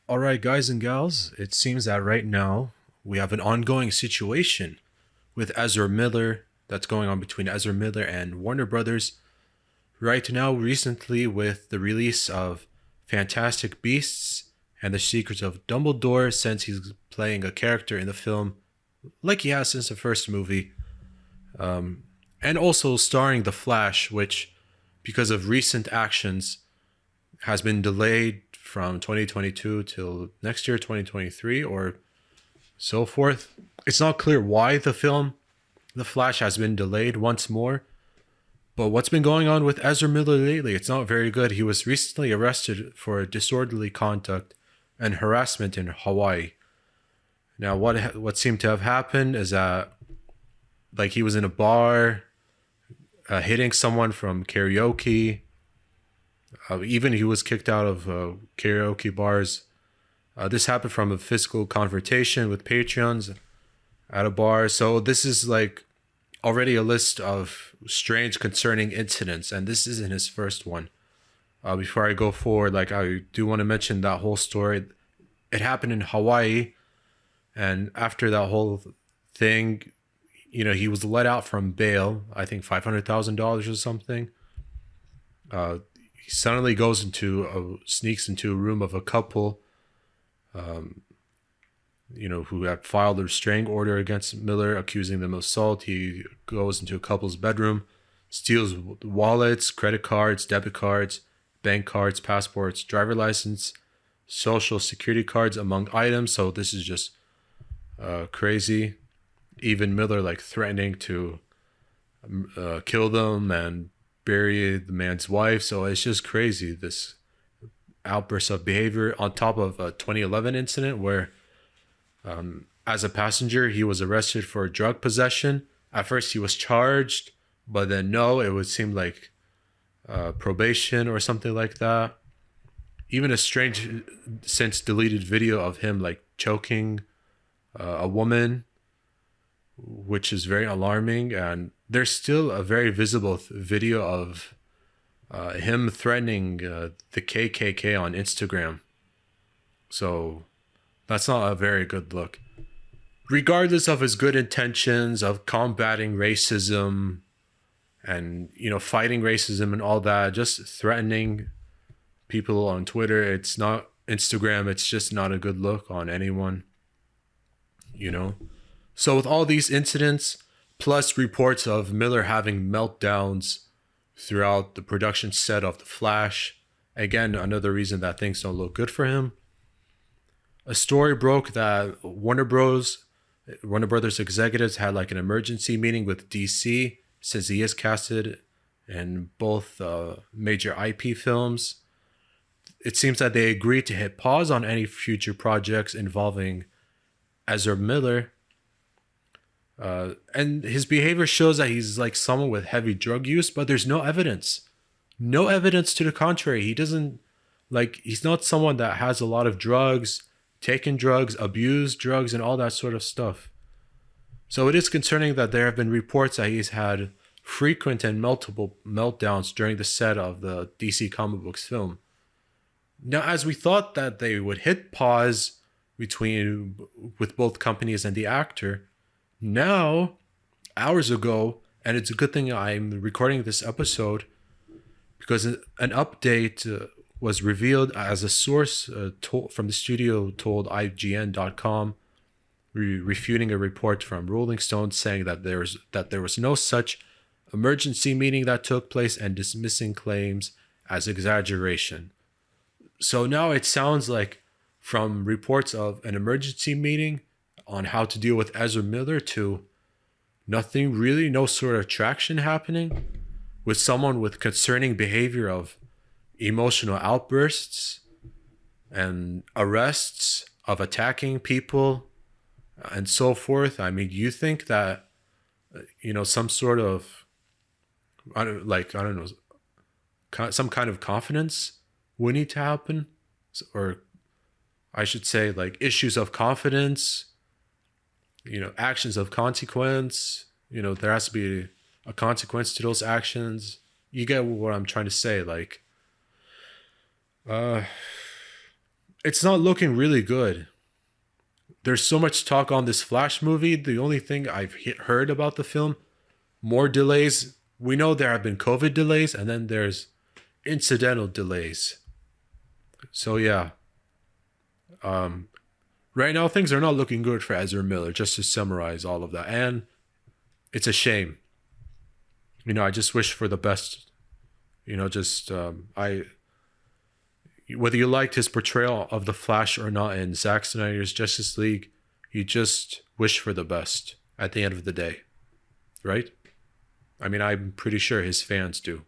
All right, guys and gals, it seems that right now we have an ongoing situation with Ezra Miller that's going on between Ezra Miller and Warner Brothers. Right now, recently, with the release of Fantastic Beasts and the Secrets of Dumbledore, since he's playing a character in the film like he has since the first movie, and also starring The Flash, which, because of recent actions, has been delayed from 2022 till next year, 2023, or so forth. It's not clear why the film The Flash has been delayed once more. But what's been going on with Ezra Miller lately? It's not very good. He was recently arrested for disorderly conduct and harassment in Hawaii. Now, what seemed to have happened is that, like, he was in a bar, hitting someone from karaoke. Even he was kicked out of karaoke bars. This happened from a physical confrontation with patrons at a bar. So this is like already a list of strange, concerning incidents, and this isn't his first one. Before I go forward, like I do want to mention that whole story. It happened in Hawaii, and after that whole thing, he was let out from bail. I think $500,000 or something. He suddenly sneaks into a room of a couple, who had filed a restraining order against Miller, accusing them of assault. He goes into a couple's bedroom, steals wallets, credit cards, debit cards, bank cards, passports, driver license, social security cards, among items. So this is just crazy. Even Miller like threatening to kill them and bury the man's wife. So it's just crazy, this outburst of behavior on top of a 2011 incident where as a passenger he was arrested for drug possession. At first he was charged, but then no, it would seem like probation or something like that. Even a strange since deleted video of him like choking a woman, which is very alarming. And there's still a very visible video of him threatening the KKK on Instagram. So that's not a very good look. Regardless of his good intentions of combating racism and, fighting racism and all that, just threatening people on Twitter, it's not Instagram, it's just not a good look on anyone, So with all these incidents, plus reports of Miller having meltdowns throughout the production set of The Flash, again, another reason that things don't look good for him. A story broke that Warner Brothers executives had like an emergency meeting with DC, since he is casted in both major IP films. It seems that they agreed to hit pause on any future projects involving Ezra Miller. And his behavior shows that he's like someone with heavy drug use, but there's no evidence. No evidence to the contrary. He's not someone that has a lot of drugs, taken drugs, abused drugs, and all that sort of stuff. So it is concerning that there have been reports that he's had frequent and multiple meltdowns during the set of the DC comic books film. Now, as we thought that they would hit pause with both companies and the actor, now, hours ago, and it's a good thing I'm recording this episode, because an update was revealed as a source from the studio told IGN.com, refuting a report from Rolling Stone saying that there was no such emergency meeting that took place and dismissing claims as exaggeration. So now it sounds like, from reports of an emergency meeting on how to deal with Ezra Miller, to nothing really, no sort of traction happening with someone with concerning behavior of emotional outbursts and arrests, of attacking people and so forth. I mean, you think that, some sort of, I don't know, some kind of confidence would need to happen, or I should say like issues of confidence, actions of consequence, there has to be a consequence to those actions. You get what I'm trying to say. Like, it's not looking really good. There's so much talk on this Flash movie. The only thing I've heard about the film, more delays. We know there have been COVID delays, and then there's incidental delays. So yeah, right now things are not looking good for Ezra Miller. Just to summarize all of that, and it's a shame. I just wish for the best. Just I whether you liked his portrayal of the Flash or not in Zack Snyder's Justice League, you just wish for the best at the end of the day, right? I mean, I'm pretty sure his fans do.